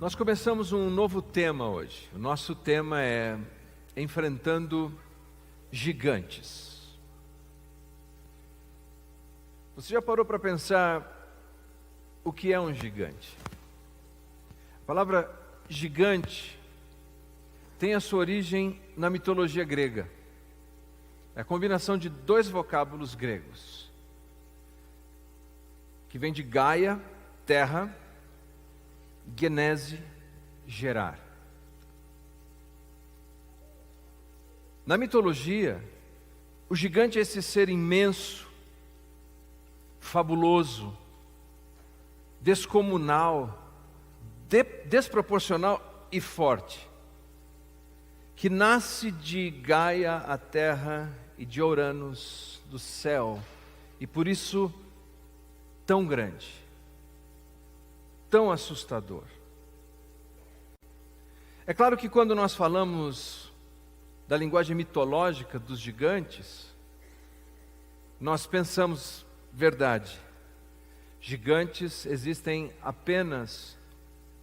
Nós começamos um novo tema hoje. O nosso tema é enfrentando gigantes. Você já parou para pensar o que é um gigante? A palavra gigante tem a sua origem na mitologia grega. É a combinação de dois vocábulos gregos, que vem de Gaia, terra, genese, gerar. Na mitologia, o gigante é esse ser imenso, fabuloso, descomunal, desproporcional e forte, que nasce de Gaia, a terra, e de Uranus, do céu, e por isso tão grande, tão assustador. É claro que quando nós falamos da linguagem mitológica dos gigantes, nós pensamos verdade. Gigantes existem apenas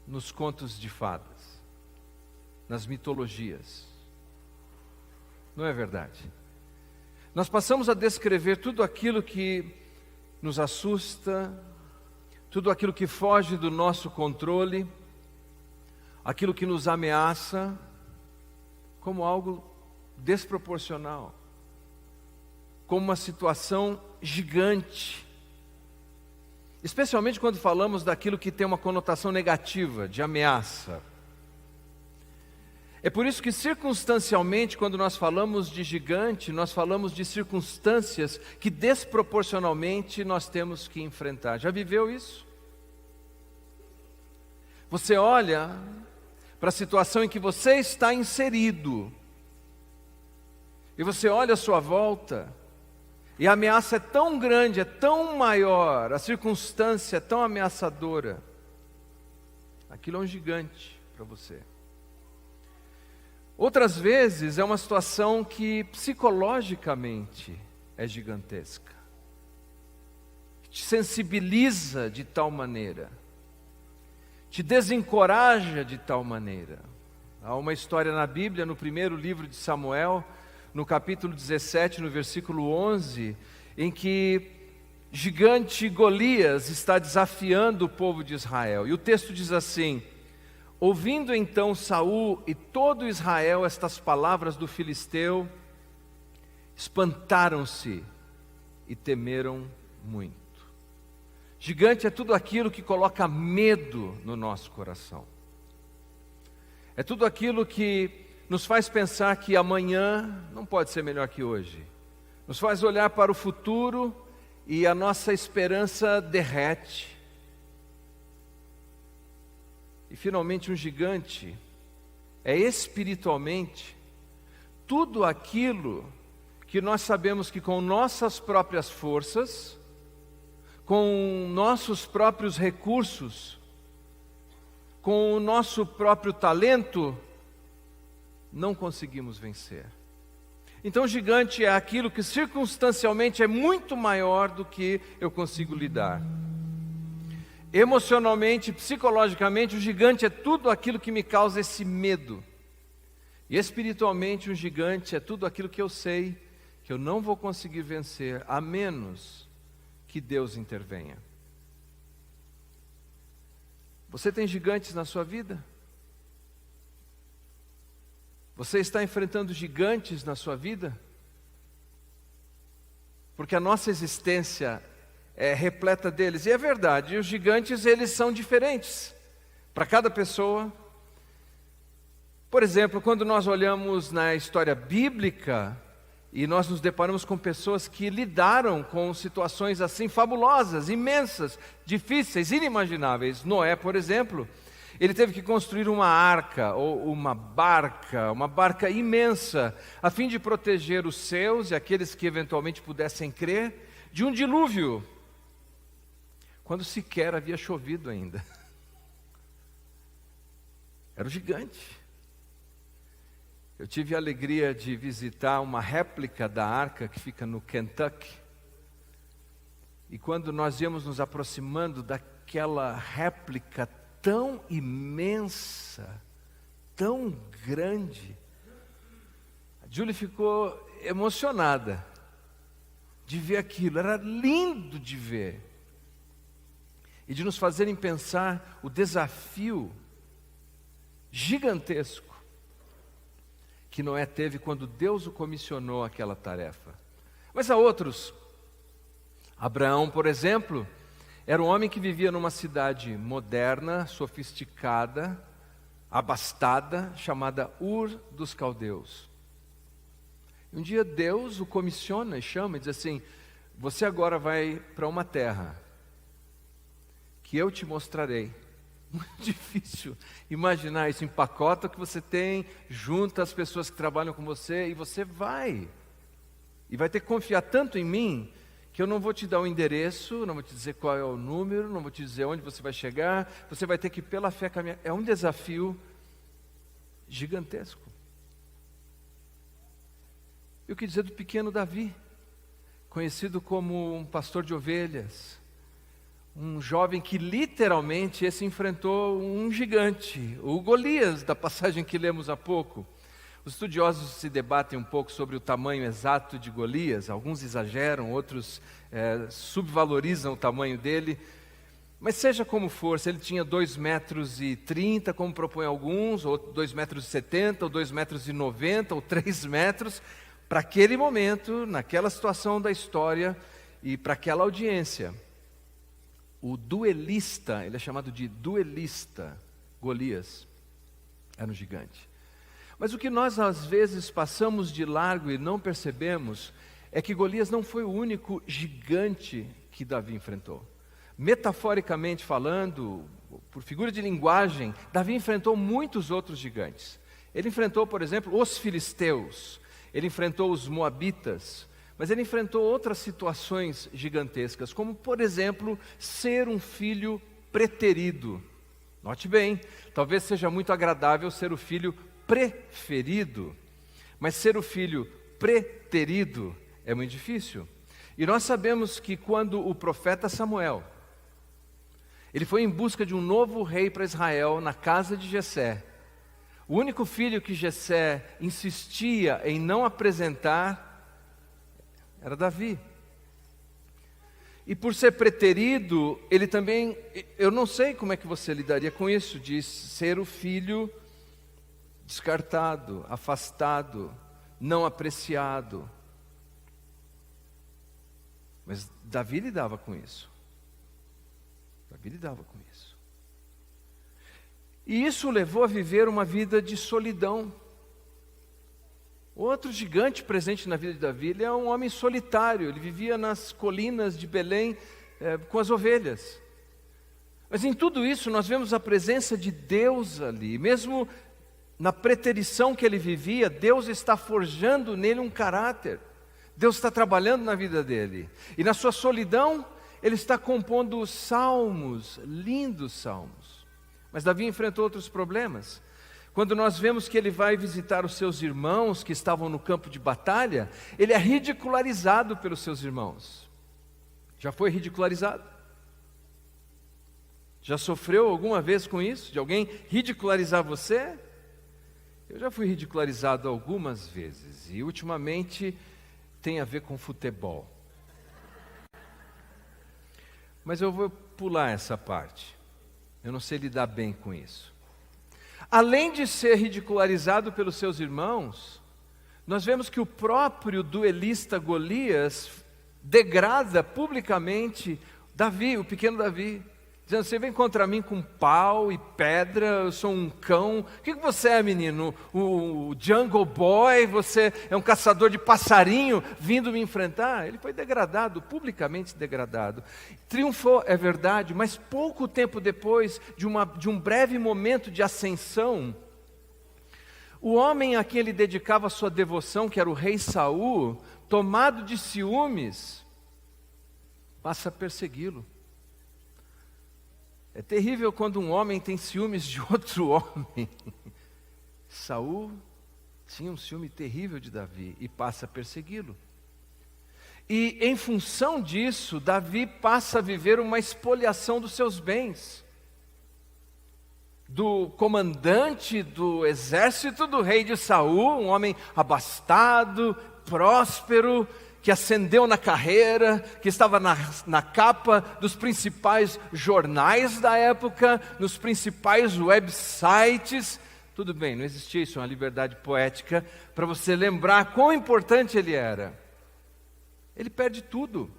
nos contos de fadas, nas mitologias. Não é verdade? Nós passamos a descrever tudo aquilo que nos assusta, tudo aquilo que foge do nosso controle, aquilo que nos ameaça, como algo desproporcional, como uma situação gigante. Especialmente quando falamos daquilo que tem uma conotação negativa, de ameaça. É por isso que circunstancialmente, quando nós falamos de gigante, nós falamos de circunstâncias que desproporcionalmente nós temos que enfrentar. Já viveu isso? Você olha para a situação em que você está inserido, e você olha à sua volta, e a ameaça é tão grande, é tão maior, a circunstância é tão ameaçadora. Aquilo é um gigante para você. Outras vezes é uma situação que psicologicamente é gigantesca, que te sensibiliza de tal maneira, te desencoraja de tal maneira. Há uma história na Bíblia, no primeiro livro de Samuel, no capítulo 17, no versículo 11, em que gigante Golias está desafiando o povo de Israel. E o texto diz assim: ouvindo então Saul e todo Israel estas palavras do filisteu, espantaram-se e temeram muito. Gigante é tudo aquilo que coloca medo no nosso coração. É tudo aquilo que nos faz pensar que amanhã não pode ser melhor que hoje. Nos faz olhar para o futuro e a nossa esperança derrete. E finalmente um gigante é espiritualmente tudo aquilo que nós sabemos que com nossas próprias forças, com nossos próprios recursos, com o nosso próprio talento, não conseguimos vencer. Então gigante é aquilo que circunstancialmente é muito maior do que eu consigo lidar. Emocionalmente, psicologicamente, o gigante é tudo aquilo que me causa esse medo. E espiritualmente, um gigante é tudo aquilo que eu sei que eu não vou conseguir vencer, a menos que Deus intervenha. Você tem gigantes na sua vida? Você está enfrentando gigantes na sua vida? Porque a nossa existência é repleta deles. E é verdade, os gigantes eles são diferentes para cada pessoa. Por exemplo, quando nós olhamos na história bíblica e nós nos deparamos com pessoas que lidaram com situações assim fabulosas, imensas, difíceis, inimagináveis. Noé, por exemplo, ele teve que construir uma arca, ou uma barca imensa, a fim de proteger os seus e aqueles que eventualmente pudessem crer, de um dilúvio, quando sequer havia chovido ainda. Era um gigante. Eu tive a alegria de visitar uma réplica da arca que fica no Kentucky. E quando nós íamos nos aproximando daquela réplica tão imensa, tão grande. A Julie ficou emocionada de ver aquilo, era lindo de ver. E de nos fazerem pensar o desafio gigantesco que Noé teve quando Deus o comissionou aquela tarefa. Mas há outros. Abraão, por exemplo, era um homem que vivia numa cidade moderna, sofisticada, abastada, chamada Ur dos Caldeus. Um dia Deus o comissiona e chama e diz assim: você agora vai para uma terra que eu te mostrarei. Muito difícil imaginar isso. Empacota o que você tem, junta as pessoas que trabalham com você e você vai. E vai ter que confiar tanto em mim que eu não vou te dar o endereço, não vou te dizer qual é o número, não vou te dizer onde você vai chegar. Você vai ter que, pela fé, caminhar. É um desafio gigantesco. E o que dizer do pequeno Davi, conhecido como um pastor de ovelhas, um jovem que literalmente esse enfrentou um gigante, o Golias, da passagem que lemos há pouco. Os estudiosos se debatem um pouco sobre o tamanho exato de Golias, alguns exageram, outros subvalorizam o tamanho dele, mas seja como for, se ele tinha 2,30 metros, como propõem alguns, ou 2,70 metros, ou 2,90 metros, ou 3 metros, para aquele momento, naquela situação da história e para aquela audiência, o duelista, ele é chamado de duelista, Golias, era um gigante. Mas o que nós às vezes passamos de largo e não percebemos é que Golias não foi o único gigante que Davi enfrentou. Metaforicamente falando, por figura de linguagem, Davi enfrentou muitos outros gigantes. Ele enfrentou, por exemplo, os filisteus, ele enfrentou os moabitas, mas ele enfrentou outras situações gigantescas, como, por exemplo, ser um filho preterido. Note bem, talvez seja muito agradável ser o filho preferido, mas ser o filho preterido é muito difícil. E nós sabemos que quando o profeta Samuel, ele foi em busca de um novo rei para Israel, na casa de Jessé, o único filho que Jessé insistia em não apresentar era Davi. E por ser preterido, ele também, eu não sei como é que você lidaria com isso, de ser o filho descartado, afastado, não apreciado. Mas Davi lidava com isso. Davi lidava com isso. E isso o levou a viver uma vida de solidão. Outro gigante presente na vida de Davi, ele é um homem solitário, ele vivia nas colinas de Belém com as ovelhas. Mas em tudo isso nós vemos a presença de Deus ali, mesmo na preterição que ele vivia, Deus está forjando nele um caráter, Deus está trabalhando na vida dele, e na sua solidão, ele está compondo salmos, lindos salmos. Mas Davi enfrentou outros problemas. Quando nós vemos que ele vai visitar os seus irmãos que estavam no campo de batalha, ele é ridicularizado pelos seus irmãos. Já foi ridicularizado? Já sofreu alguma vez com isso? De alguém ridicularizar você? Eu já fui ridicularizado algumas vezes, e ultimamente tem a ver com futebol. Mas eu vou pular essa parte. Eu não sei lidar bem com isso. Além de ser ridicularizado pelos seus irmãos, nós vemos que o próprio duelista Golias degrada publicamente Davi, o pequeno Davi, dizendo: você vem contra mim com pau e pedra, eu sou um cão. O que você é, menino? O Jungle Boy? Você é um caçador de passarinho vindo me enfrentar? Ele foi degradado, publicamente degradado. Triunfou, é verdade, mas pouco tempo depois de um breve momento de ascensão, o homem a quem ele dedicava sua devoção, que era o rei Saul, tomado de ciúmes, passa a persegui-lo. É terrível quando um homem tem ciúmes de outro homem. Saul tinha um ciúme terrível de Davi e passa a persegui-lo. E em função disso, Davi passa a viver uma expoliação dos seus bens. do comandante do exército do rei de Saul, um homem abastado, próspero, que ascendeu na carreira, que estava na capa dos principais jornais da época, nos principais websites. Tudo bem, não existia isso, uma liberdade poética, para você lembrar quão importante ele era. Ele perde tudo.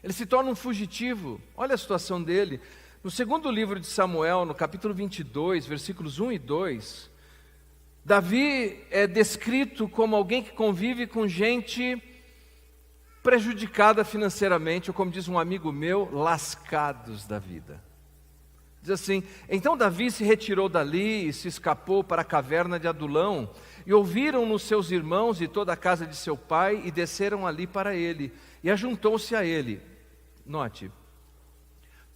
Ele se torna um fugitivo. Olha a situação dele. No segundo livro de Samuel, no capítulo 22, versículos 1 e 2, Davi é descrito como alguém que convive com gente prejudicada financeiramente, ou como diz um amigo meu, lascados da vida. Diz assim: então Davi se retirou dali e se escapou para a caverna de Adulão, e ouviram-no seus irmãos e toda a casa de seu pai, e desceram ali para ele, e ajuntou-se a ele. Note,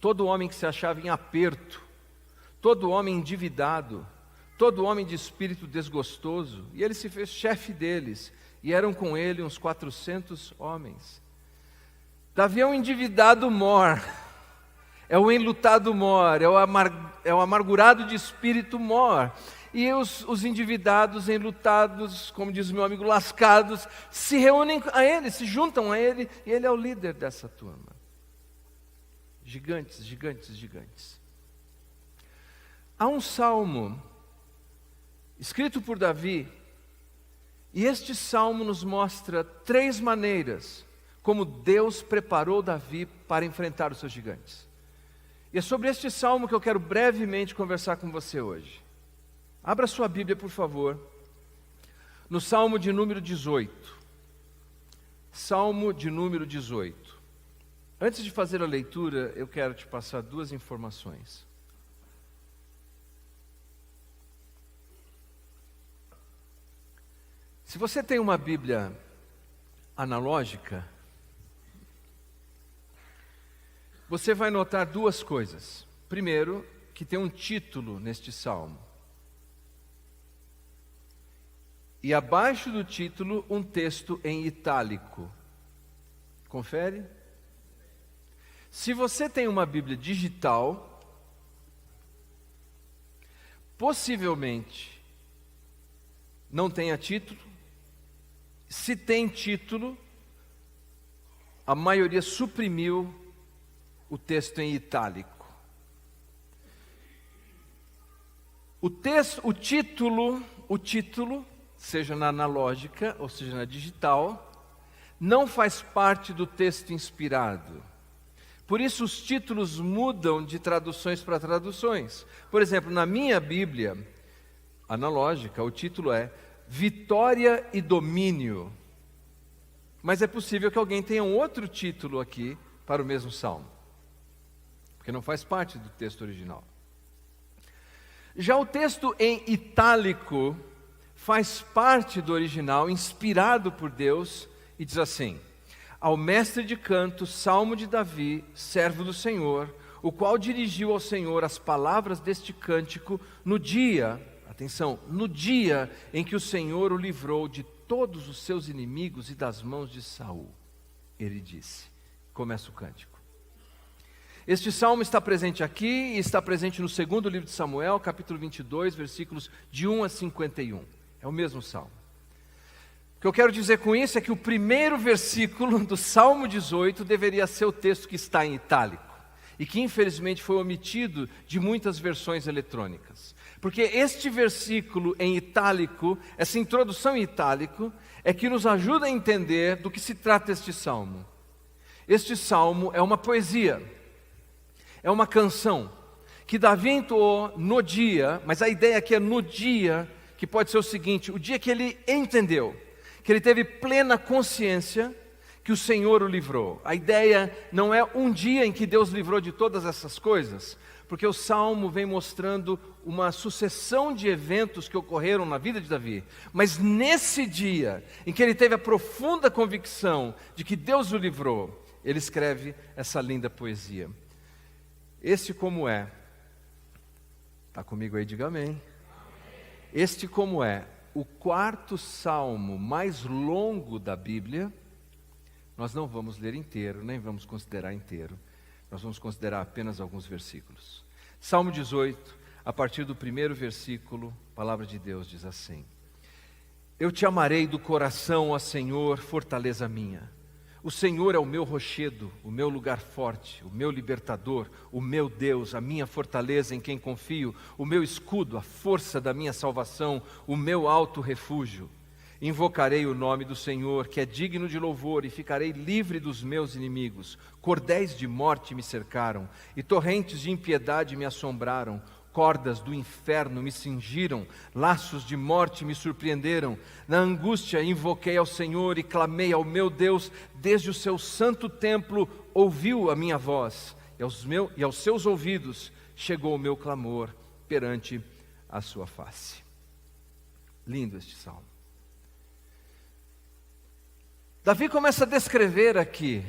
todo homem que se achava em aperto, todo homem endividado, todo homem de espírito desgostoso, e ele se fez chefe deles, e eram com ele uns 400 homens. Davi é um endividado mor, é o enlutado mor, é o amargurado de espírito mor. E os endividados, enlutados, como diz o meu amigo, lascados, se reúnem a ele, se juntam a ele, e ele é o líder dessa turma. Gigantes, gigantes, gigantes. Há um salmo escrito por Davi, e este salmo nos mostra 3 maneiras como Deus preparou Davi para enfrentar os seus gigantes. E é sobre este salmo que eu quero brevemente conversar com você hoje. Abra sua Bíblia, por favor, no Salmo de número 18. Salmo de número 18. Antes de fazer a leitura, eu quero te passar 2 informações. Se você tem uma Bíblia analógica, você vai notar 2 coisas. Primeiro, que tem um título neste salmo. E abaixo do título, um texto em itálico. Confere? Se você tem uma Bíblia digital, possivelmente não tenha título. Se tem título, a maioria suprimiu o texto em itálico. O título, seja na analógica ou seja na digital, não faz parte do texto inspirado. Por isso os títulos mudam de traduções para traduções. Por exemplo, na minha Bíblia analógica, o título é Vitória e Domínio. Mas é possível que alguém tenha um outro título aqui para o mesmo salmo, porque não faz parte do texto original. Já o texto em itálico faz parte do original, inspirado por Deus, e diz assim: ao mestre de canto, salmo de Davi, servo do Senhor, o qual dirigiu ao Senhor as palavras deste cântico no dia, atenção, no dia em que o Senhor o livrou de todos os seus inimigos e das mãos de Saul. Ele disse, começa o cântico. Este salmo está presente aqui e está presente no segundo livro de Samuel, capítulo 22, versículos de 1 a 51. É o mesmo salmo. O que eu quero dizer com isso é que o primeiro versículo do Salmo 18 deveria ser o texto que está em itálico, e que infelizmente foi omitido de muitas versões eletrônicas. Porque este versículo em itálico, essa introdução em itálico, é que nos ajuda a entender do que se trata este salmo. Este salmo é uma poesia, é uma canção, que Davi entoou no dia, mas a ideia aqui é no dia, que pode ser o seguinte: o dia que ele entendeu, que ele teve plena consciência que o Senhor o livrou. A ideia não é um dia em que Deus livrou de todas essas coisas, porque o Salmo vem mostrando uma sucessão de eventos que ocorreram na vida de Davi. Mas nesse dia, em que ele teve a profunda convicção de que Deus o livrou, ele escreve essa linda poesia. Este como é, está comigo aí, diga amém. Este como é o 4º salmo mais longo da Bíblia. Nós não vamos ler inteiro, nem vamos considerar inteiro. Nós vamos considerar apenas alguns versículos. Salmo 18, a partir do primeiro versículo, a palavra de Deus diz assim: Eu te amarei do coração, ó Senhor, fortaleza minha. O Senhor é o meu rochedo, o meu lugar forte, o meu libertador, o meu Deus, a minha fortaleza em quem confio, o meu escudo, a força da minha salvação, o meu alto refúgio. Invocarei o nome do Senhor, que é digno de louvor, e ficarei livre dos meus inimigos. Cordéis de morte me cercaram, e torrentes de impiedade me assombraram. Cordas do inferno me cingiram, laços de morte me surpreenderam. Na angústia invoquei ao Senhor e clamei ao meu Deus. Desde o seu santo templo ouviu a minha voz, e aos seus ouvidos chegou o meu clamor perante a sua face. Lindo este salmo. Davi começa a descrever aqui,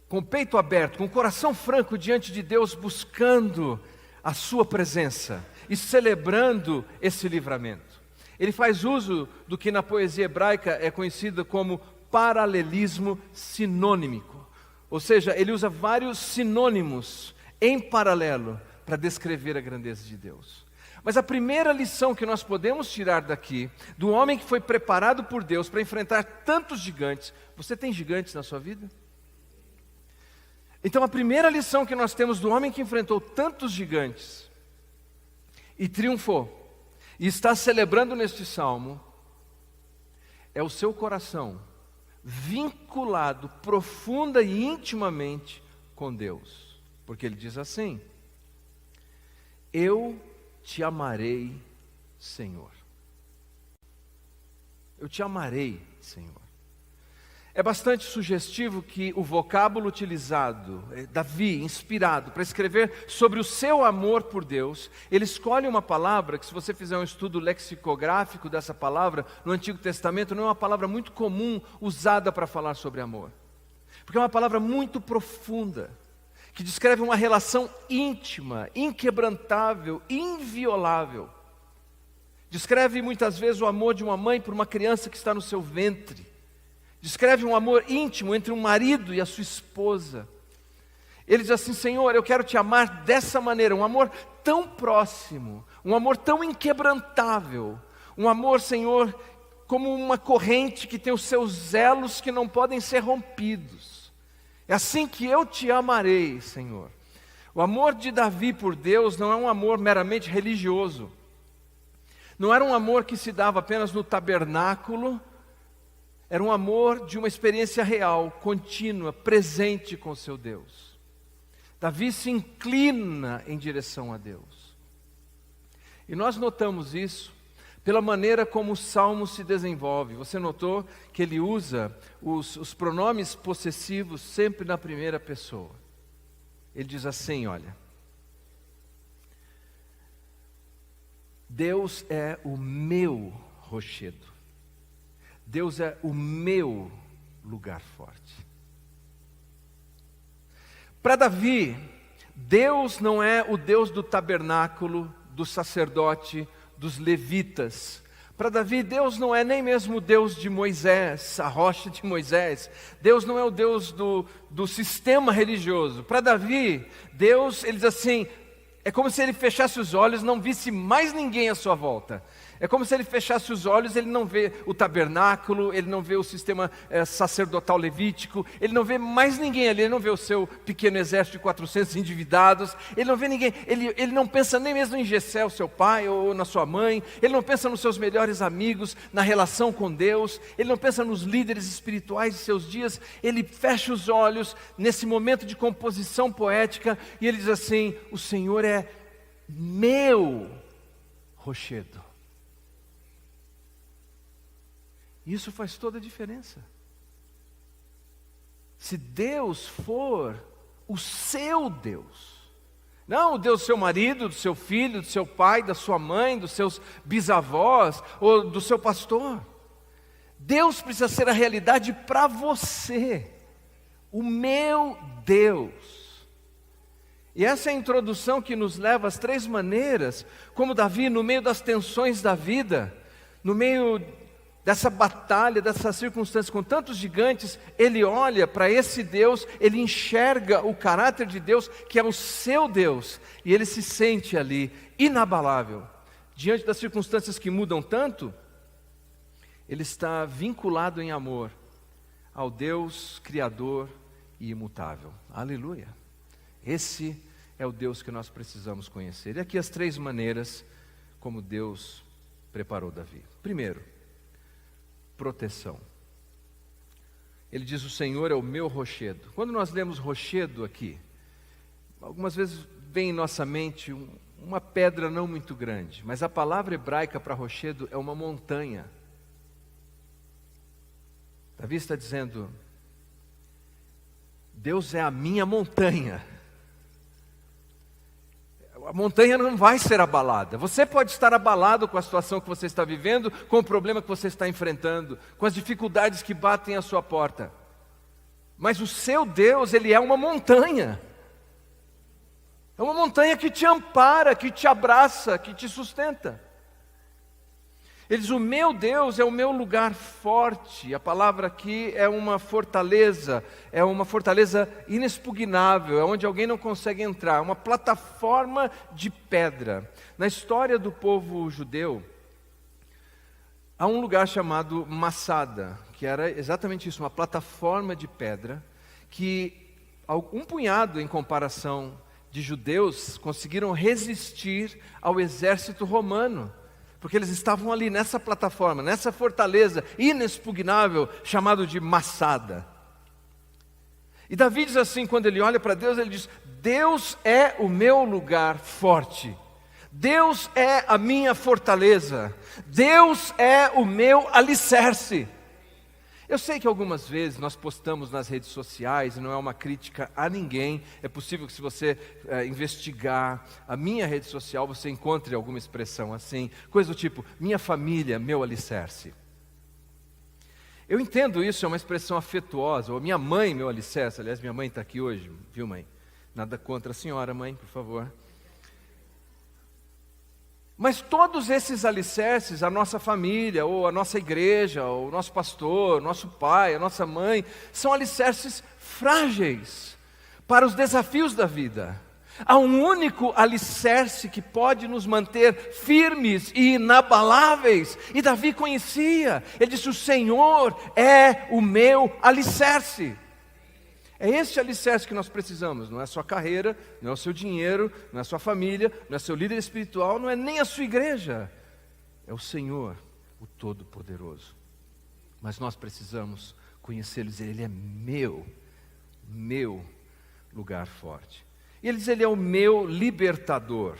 com o peito aberto, com o coração franco diante de Deus, buscando a sua presença e celebrando esse livramento. Ele faz uso do que na poesia hebraica é conhecido como paralelismo sinônimico. Ou seja, ele usa vários sinônimos em paralelo para descrever a grandeza de Deus. Mas a primeira lição que nós podemos tirar daqui, do homem que foi preparado por Deus para enfrentar tantos gigantes. Você tem gigantes na sua vida? Então a primeira lição que nós temos do homem que enfrentou tantos gigantes e triunfou, e está celebrando neste salmo, é o seu coração vinculado profunda e intimamente com Deus. Porque ele diz assim: Eu te amarei, Senhor. Eu te amarei, Senhor. É bastante sugestivo que o vocábulo utilizado, Davi, inspirado para escrever sobre o seu amor por Deus, ele escolhe uma palavra que, se você fizer um estudo lexicográfico dessa palavra, no Antigo Testamento, não é uma palavra muito comum usada para falar sobre amor. Porque é uma palavra muito profunda, que descreve uma relação íntima, inquebrantável, inviolável. Descreve muitas vezes o amor de uma mãe por uma criança que está no seu ventre. Descreve um amor íntimo entre um marido e a sua esposa. Ele diz assim: Senhor, eu quero te amar dessa maneira, um amor tão próximo, um amor tão inquebrantável, um amor, Senhor, como uma corrente que tem os seus elos que não podem ser rompidos. É assim que eu te amarei, Senhor. O amor de Davi por Deus não é um amor meramente religioso. Não era um amor que se dava apenas no tabernáculo. Era um amor de uma experiência real, contínua, presente com o seu Deus. Davi se inclina em direção a Deus. E nós notamos isso pela maneira como o salmo se desenvolve. Você notou que ele usa os pronomes possessivos sempre na primeira pessoa. Ele diz assim, olha: Deus é o meu rochedo. Deus é o meu lugar forte. Para Davi, Deus não é o Deus do tabernáculo, do sacerdote, dos levitas. Para Davi, Deus não é nem mesmo o Deus de Moisés, a rocha de Moisés. Deus não é o Deus do sistema religioso. Para Davi, Deus, ele diz assim, é como se ele fechasse os olhos e não visse mais ninguém à sua volta. É como se ele fechasse os olhos, ele não vê o tabernáculo, ele não vê o sistema sacerdotal levítico, ele não vê mais ninguém ali, ele não vê o seu pequeno exército de 400 endividados, ele não vê ninguém, ele não pensa nem mesmo em Jessé, o seu pai, ou na sua mãe, ele não pensa nos seus melhores amigos, na relação com Deus, ele não pensa nos líderes espirituais de seus dias, ele fecha os olhos nesse momento de composição poética, e ele diz assim: o Senhor é meu rochedo. Isso faz toda a diferença. Se Deus for o seu Deus, não o Deus do seu marido, do seu filho, do seu pai, da sua mãe, dos seus bisavós ou do seu pastor, Deus precisa ser a realidade para você, o meu Deus. E essa é a introdução que nos leva às três maneiras como Davi, no meio das tensões da vida, no meio dessa batalha, dessas circunstâncias com tantos gigantes, ele olha para esse Deus, ele enxerga o caráter de Deus, que é o seu Deus, e ele se sente ali inabalável. Diante das circunstâncias que mudam tanto, ele está vinculado em amor ao Deus Criador e imutável. Aleluia! Esse é o Deus que nós precisamos conhecer. E aqui as 3 maneiras como Deus preparou Davi. Primeiro, proteção. Ele diz: o Senhor é o meu rochedo. Quando nós lemos rochedo aqui, algumas vezes vem em nossa mente uma pedra não muito grande, mas a palavra hebraica para rochedo é uma montanha. Davi está dizendo: Deus é a minha montanha. A montanha não vai ser abalada. Você pode estar abalado com a situação que você está vivendo, com o problema que você está enfrentando, com as dificuldades que batem à sua porta. Mas o seu Deus, Ele é uma montanha. É uma montanha que te ampara, que te abraça, que te sustenta. Ele diz: o meu Deus é o meu lugar forte. A palavra aqui é uma fortaleza inexpugnável, é onde alguém não consegue entrar, uma plataforma de pedra. Na história do povo judeu, há um lugar chamado Massada, que era exatamente isso, uma plataforma de pedra, que um punhado em comparação de judeus conseguiram resistir ao exército romano. Porque eles estavam ali nessa plataforma, nessa fortaleza inexpugnável, chamado de Massada. E Davi diz assim, quando ele olha para Deus, ele diz: Deus é o meu lugar forte. Deus é a minha fortaleza. Deus é o meu alicerce. Eu sei que algumas vezes nós postamos nas redes sociais, e não é uma crítica a ninguém, é possível que se você investigar a minha rede social, você encontre alguma expressão assim, coisa do tipo: minha família, meu alicerce. Eu entendo isso, é uma expressão afetuosa, ou minha mãe, meu alicerce. Aliás, minha mãe está aqui hoje, viu, mãe? Nada contra a senhora, mãe, por favor. Mas todos esses alicerces, a nossa família, ou a nossa igreja, ou o nosso pastor, o nosso pai, a nossa mãe, são alicerces frágeis para os desafios da vida. Há um único alicerce que pode nos manter firmes e inabaláveis. E Davi conhecia, ele disse: o Senhor é o meu alicerce. É esse alicerce que nós precisamos, não é a sua carreira, não é o seu dinheiro, não é a sua família, não é seu líder espiritual, não é nem a sua igreja. É o Senhor, o Todo-Poderoso. Mas nós precisamos conhecê-lo e dizer: Ele é meu lugar forte. E ele diz: Ele é o meu libertador.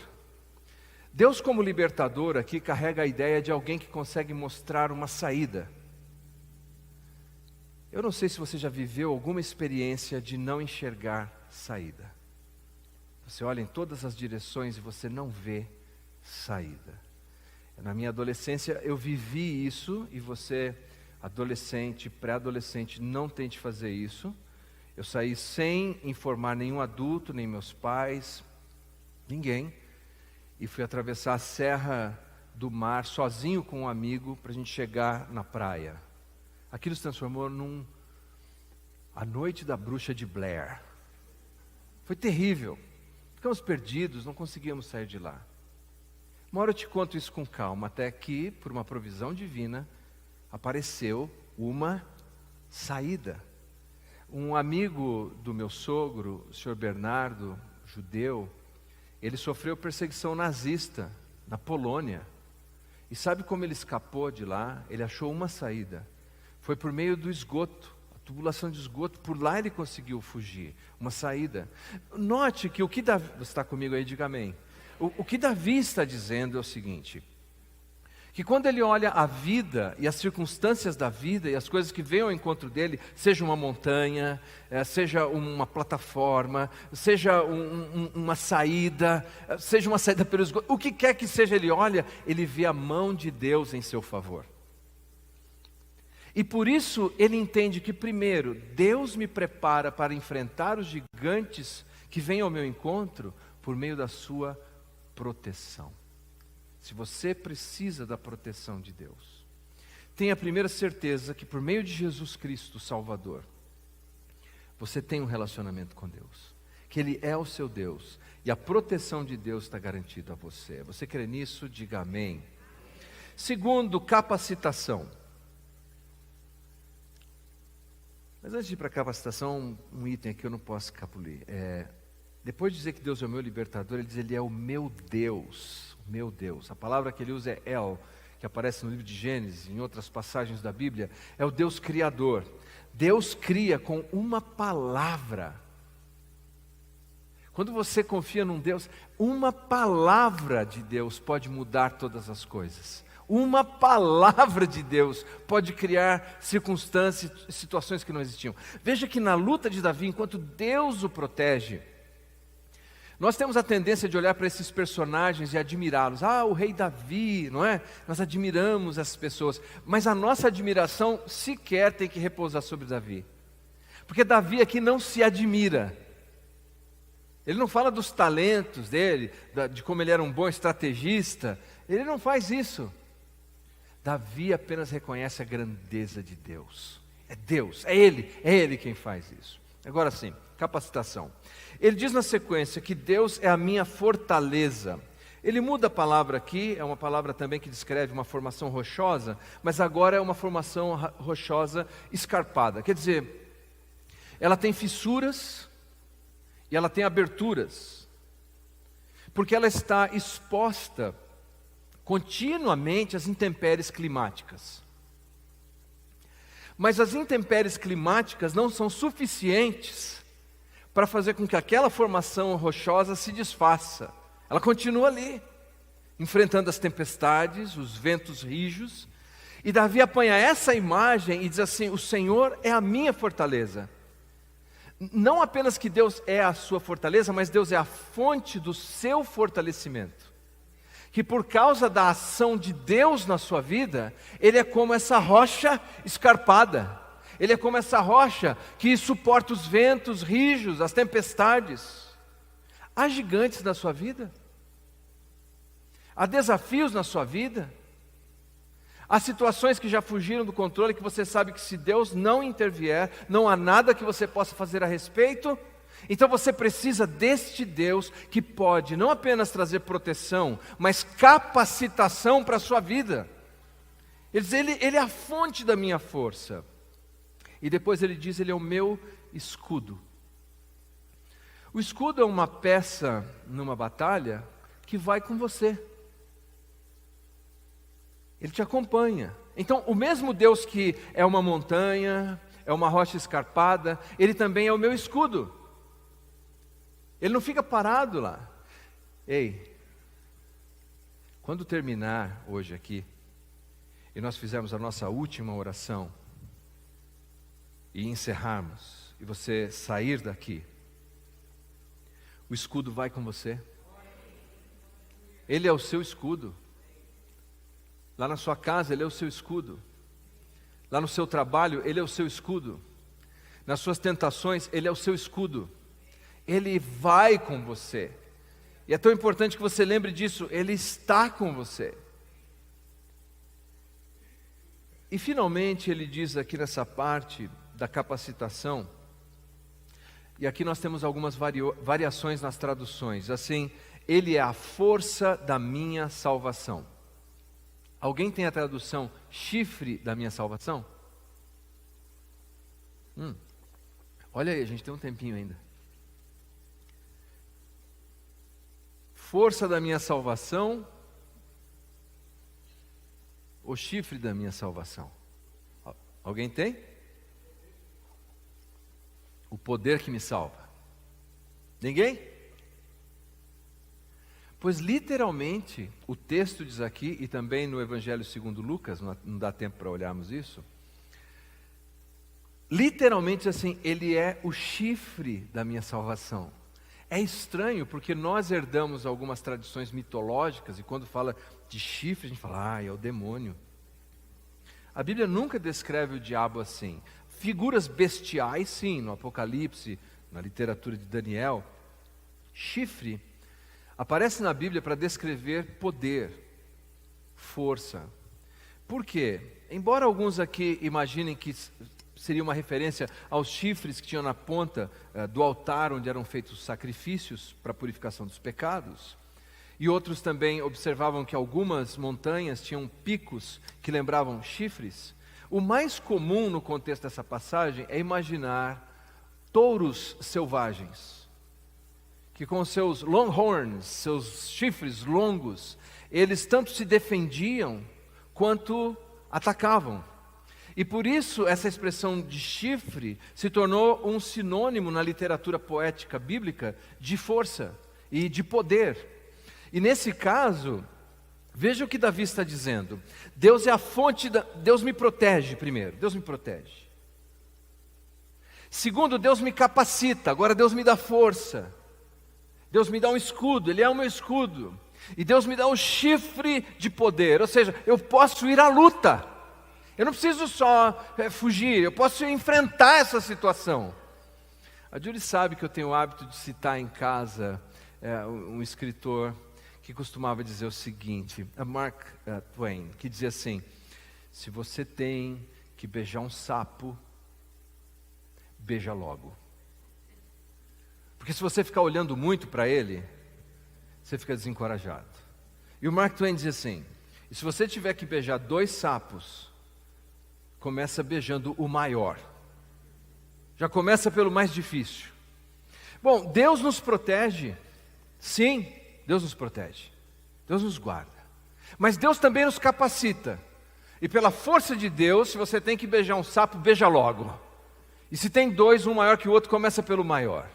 Deus, como libertador, aqui carrega a ideia de alguém que consegue mostrar uma saída. Eu não sei se você já viveu alguma experiência de não enxergar saída. Você olha em todas as direções e você não vê saída. Na minha adolescência eu vivi isso, e você, adolescente, pré-adolescente, não tente fazer isso. Eu saí sem informar nenhum adulto, nem meus pais, ninguém, e fui atravessar a Serra do Mar sozinho com um amigo para a gente chegar na praia. Aquilo se transformou a noite da bruxa de Blair. Foi terrível. Ficamos perdidos, não conseguíamos sair de lá. Uma hora eu te conto isso com calma, até que, por uma provisão divina, apareceu uma saída. Um amigo do meu sogro, o senhor Bernardo, judeu, ele sofreu perseguição nazista na Polônia. E sabe como ele escapou de lá? Ele achou uma saída. Foi por meio do esgoto, a tubulação de esgoto. Por lá ele conseguiu fugir, uma saída. Note que o que Davi... Você está comigo aí? Diga amém. O que Davi está dizendo é o seguinte: que quando ele olha a vida e as circunstâncias da vida e as coisas que vêm ao encontro dele, seja uma montanha, seja uma plataforma, seja uma saída, seja uma saída pelo esgoto, o que quer que seja, ele olha, ele vê a mão de Deus em seu favor. E por isso ele entende que, primeiro, Deus me prepara para enfrentar os gigantes que vêm ao meu encontro por meio da sua proteção. Se você precisa da proteção de Deus. tenha a primeira certeza que por meio de Jesus Cristo, o Salvador, você tem um relacionamento com Deus, que Ele é o seu Deus, e a proteção de Deus está garantida a você. Você crê nisso? Diga amém. Segundo, capacitação. Mas antes de ir para a capacitação, um item aqui eu não posso escapulir. Depois de dizer que Deus é o meu libertador, ele diz: Ele é o meu Deus. O meu Deus. A palavra que ele usa é El, que aparece no livro de Gênesis, em outras passagens da Bíblia. É o Deus criador. Deus cria com uma palavra. Quando você confia num Deus, uma palavra de Deus pode mudar todas as coisas. Uma palavra de Deus pode criar circunstâncias, situações que não existiam. Veja que na luta de Davi, enquanto Deus o protege, nós temos a tendência de olhar para esses personagens e admirá-los. O rei Davi, não é? Nós admiramos essas pessoas, mas a nossa admiração sequer tem que repousar sobre Davi. Porque Davi aqui não se admira. Ele não fala dos talentos dele, de como ele era um bom estrategista. Ele não faz isso. Davi apenas reconhece a grandeza de Deus. É Deus, é Ele quem faz isso. Agora sim, capacitação. Ele diz na sequência que Deus é a minha fortaleza. Ele muda a palavra aqui, é uma palavra também que descreve uma formação rochosa, mas agora é uma formação rochosa escarpada. Quer dizer, ela tem fissuras e ela tem aberturas, porque ela está exposta continuamente às intempéries climáticas. Mas as intempéries climáticas não são suficientes para fazer com que aquela formação rochosa se desfaça. Ela continua ali, enfrentando as tempestades, os ventos rijos. E Davi apanha essa imagem e diz assim: o Senhor é a minha fortaleza. Não apenas que Deus é a sua fortaleza, mas Deus é a fonte do seu fortalecimento. Que por causa da ação de Deus na sua vida, Ele é como essa rocha escarpada. Ele é como essa rocha que suporta os ventos rijos, as tempestades. Há gigantes na sua vida? Há desafios na sua vida? Há situações que já fugiram do controle, que você sabe que se Deus não intervier, não há nada que você possa fazer a respeito? Então você precisa deste Deus que pode não apenas trazer proteção, mas capacitação para a sua vida. Ele diz: ele é a fonte da minha força. E depois ele diz: Ele é o meu escudo. O escudo é uma peça numa batalha que vai com você. Ele te acompanha. Então o mesmo Deus que é uma montanha, é uma rocha escarpada, Ele também é o meu escudo. Ele não fica parado lá. Ei, quando terminar hoje aqui, e nós fizermos a nossa última oração, e encerrarmos, e você sair daqui, o escudo vai com você. Ele é o seu escudo. Lá na sua casa, Ele é o seu escudo. Lá no seu trabalho, Ele é o seu escudo. Nas suas tentações, Ele é o seu escudo. Ele vai com você. E é tão importante que você lembre disso, Ele está com você. E finalmente ele diz aqui nessa parte da capacitação, e aqui nós temos algumas variações nas traduções, assim: Ele é a força da minha salvação. Alguém tem a tradução chifre da minha salvação? Olha aí, a gente tem um tempinho ainda. Força da minha salvação, o chifre da minha salvação. Alguém tem? O poder que me salva. Ninguém? Pois literalmente, o texto diz aqui, e também no Evangelho segundo Lucas, não dá tempo para olharmos isso, literalmente assim: Ele é o chifre da minha salvação. É estranho, porque nós herdamos algumas tradições mitológicas, e quando fala de chifre, a gente fala: é o demônio. A Bíblia nunca descreve o diabo assim. Figuras bestiais, sim, no Apocalipse, na literatura de Daniel. Chifre aparece na Bíblia para descrever poder, força. Por quê? Embora alguns aqui imaginem que seria uma referência aos chifres que tinham na ponta do altar onde eram feitos sacrifícios para a purificação dos pecados, e outros também observavam que algumas montanhas tinham picos que lembravam chifres, o mais comum no contexto dessa passagem é imaginar touros selvagens, que com seus longhorns, seus chifres longos, eles tanto se defendiam quanto atacavam. E por isso essa expressão de chifre se tornou um sinônimo na literatura poética bíblica de força e de poder. E nesse caso, veja o que Davi está dizendo. Deus é a fonte, Deus me protege primeiro, Deus me protege. Segundo, Deus me capacita, agora Deus me dá força. Deus me dá um escudo, Ele é o meu escudo. E Deus me dá um chifre de poder, ou seja, eu posso ir à luta. Eu não preciso só fugir, eu posso enfrentar essa situação. A Julie sabe que eu tenho o hábito de citar em casa um escritor que costumava dizer o seguinte, Mark Twain, que dizia assim: se você tem que beijar um sapo, beija logo. Porque se você ficar olhando muito para ele, você fica desencorajado. E o Mark Twain dizia assim: e se você tiver que beijar 2 sapos, começa beijando o maior. Já começa pelo mais difícil. Bom, Deus nos protege. Sim, Deus nos protege. Deus nos guarda. Mas Deus também nos capacita. E pela força de Deus, se você tem que beijar um sapo, beija logo. E se tem 2, um maior que o outro, começa pelo maior.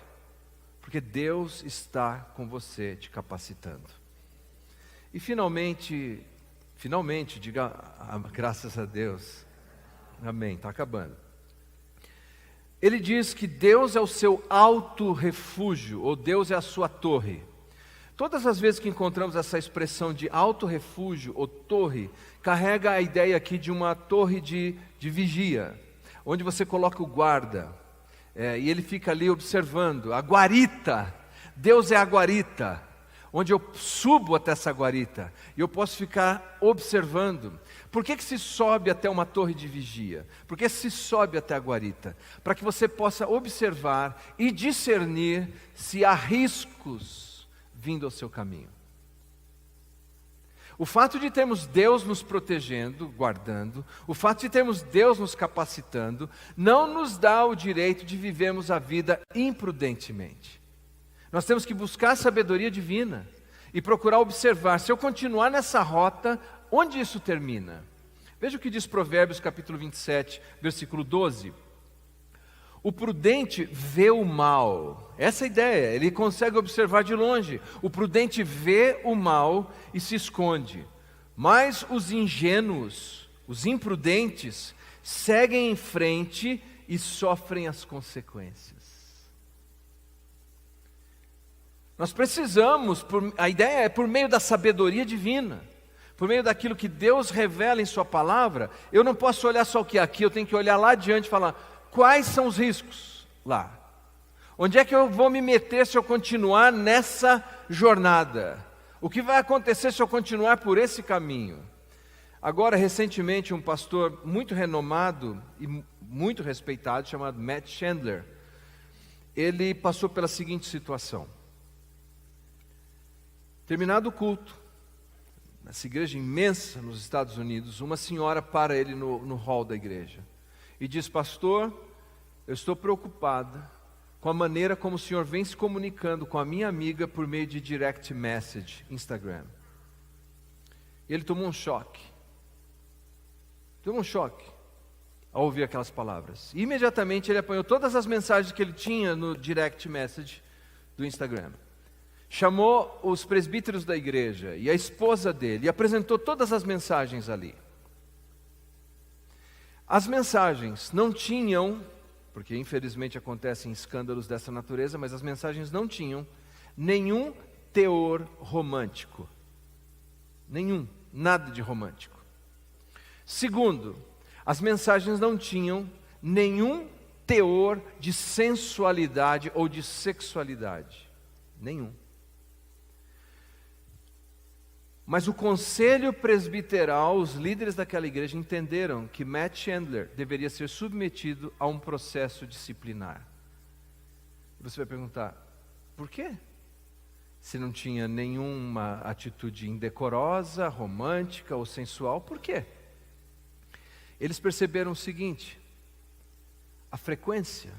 Porque Deus está com você, te capacitando. E finalmente, diga graças a Deus. Amém, está acabando. Ele diz que Deus é o seu alto refúgio, ou Deus é a sua torre. Todas as vezes que encontramos essa expressão de alto refúgio ou torre, carrega a ideia aqui de uma torre de vigia, onde você coloca o guarda, e ele fica ali observando. A guarita, Deus é a guarita, onde eu subo até essa guarita, e eu posso ficar observando. Por que se sobe até uma torre de vigia? Por que se sobe até a guarita? Para que você possa observar e discernir se há riscos vindo ao seu caminho. O fato de termos Deus nos protegendo, guardando, o fato de termos Deus nos capacitando, não nos dá o direito de vivermos a vida imprudentemente. Nós temos que buscar a sabedoria divina e procurar observar, se eu continuar nessa rota, onde isso termina? Veja o que diz Provérbios capítulo 27, versículo 12. O prudente vê o mal, essa é a ideia, ele consegue observar de longe. O prudente vê o mal e se esconde, mas os ingênuos, os imprudentes, seguem em frente e sofrem as consequências. Nós precisamos, a ideia é por meio da sabedoria divina, por meio daquilo que Deus revela em sua palavra. Eu não posso olhar só o que é aqui, eu tenho que olhar lá adiante e falar: quais são os riscos lá? Onde é que eu vou me meter se eu continuar nessa jornada? O que vai acontecer se eu continuar por esse caminho? Agora, recentemente, um pastor muito renomado e muito respeitado, chamado Matt Chandler, ele passou pela seguinte situação. Terminado o culto, nessa igreja imensa nos Estados Unidos, uma senhora para ele no hall da igreja e diz: pastor, eu estou preocupada com a maneira como o senhor vem se comunicando com a minha amiga por meio de direct message, Instagram. E ele tomou um choque ao ouvir aquelas palavras. E imediatamente ele apanhou todas as mensagens que ele tinha no direct message do Instagram. Chamou os presbíteros da igreja e a esposa dele e apresentou todas as mensagens ali. As mensagens não tinham, porque infelizmente acontecem escândalos dessa natureza, mas as mensagens não tinham nenhum teor romântico. Nada de romântico. Segundo, as mensagens não tinham nenhum teor de sensualidade ou de sexualidade. Nenhum. Mas o conselho presbiteral, os líderes daquela igreja entenderam que Matt Chandler deveria ser submetido a um processo disciplinar. E você vai perguntar, por quê? Se não tinha nenhuma atitude indecorosa, romântica ou sensual, por quê? Eles perceberam o seguinte: a frequência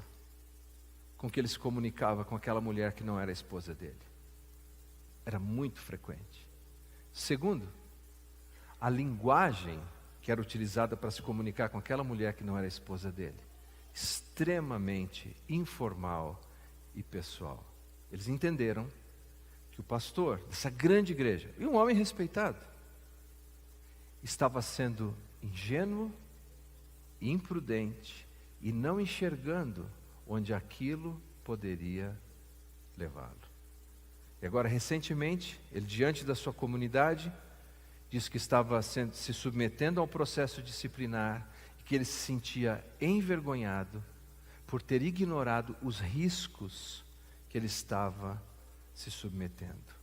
com que ele se comunicava com aquela mulher que não era a esposa dele era muito frequente. Segundo, a linguagem que era utilizada para se comunicar com aquela mulher que não era a esposa dele, extremamente informal e pessoal. Eles entenderam que o pastor dessa grande igreja, e um homem respeitado, estava sendo ingênuo, imprudente e não enxergando onde aquilo poderia levá-lo. E agora, recentemente, ele, diante da sua comunidade, disse que estava se submetendo a um processo disciplinar e que ele se sentia envergonhado por ter ignorado os riscos que ele estava se submetendo.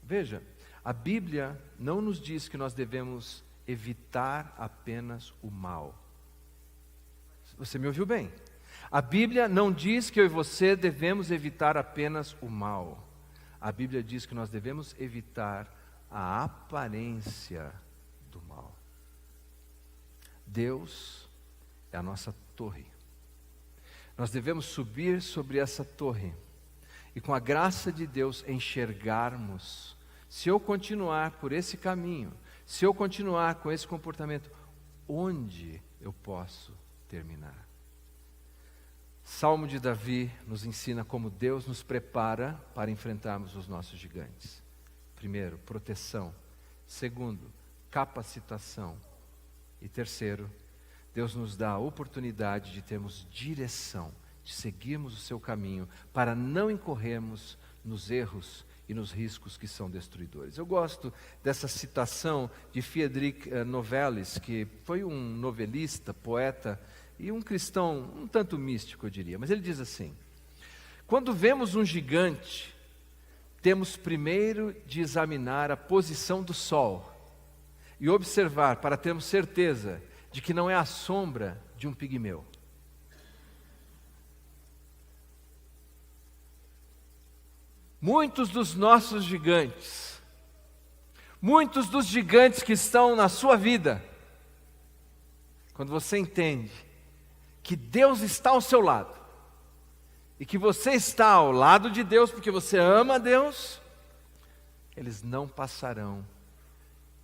Veja, a Bíblia não nos diz que nós devemos evitar apenas o mal. Você me ouviu bem? A Bíblia não diz que eu e você devemos evitar apenas o mal. A Bíblia diz que nós devemos evitar a aparência do mal. Deus é a nossa torre. Nós devemos subir sobre essa torre e, com a graça de Deus, enxergarmos. Se eu continuar por esse caminho, se eu continuar com esse comportamento, onde eu posso terminar? Salmo de Davi nos ensina como Deus nos prepara para enfrentarmos os nossos gigantes. Primeiro, proteção. Segundo, capacitação. E terceiro, Deus nos dá a oportunidade de termos direção, de seguirmos o seu caminho, para não incorrermos nos erros e nos riscos que são destruidores. Eu gosto dessa citação de Friedrich Novalis, que foi um novelista, poeta e um cristão um tanto místico, eu diria. Mas ele diz assim: quando vemos um gigante, temos primeiro de examinar a posição do sol e observar para termos certeza de que não é a sombra de um pigmeu. Muitos dos nossos gigantes, muitos dos gigantes que estão na sua vida, quando você entende que Deus está ao seu lado, e que você está ao lado de Deus porque você ama a Deus, eles não passarão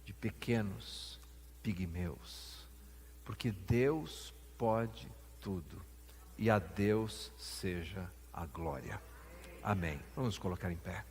de pequenos pigmeus, porque Deus pode tudo, e a Deus seja a glória. Amém. Vamos nos colocar em pé.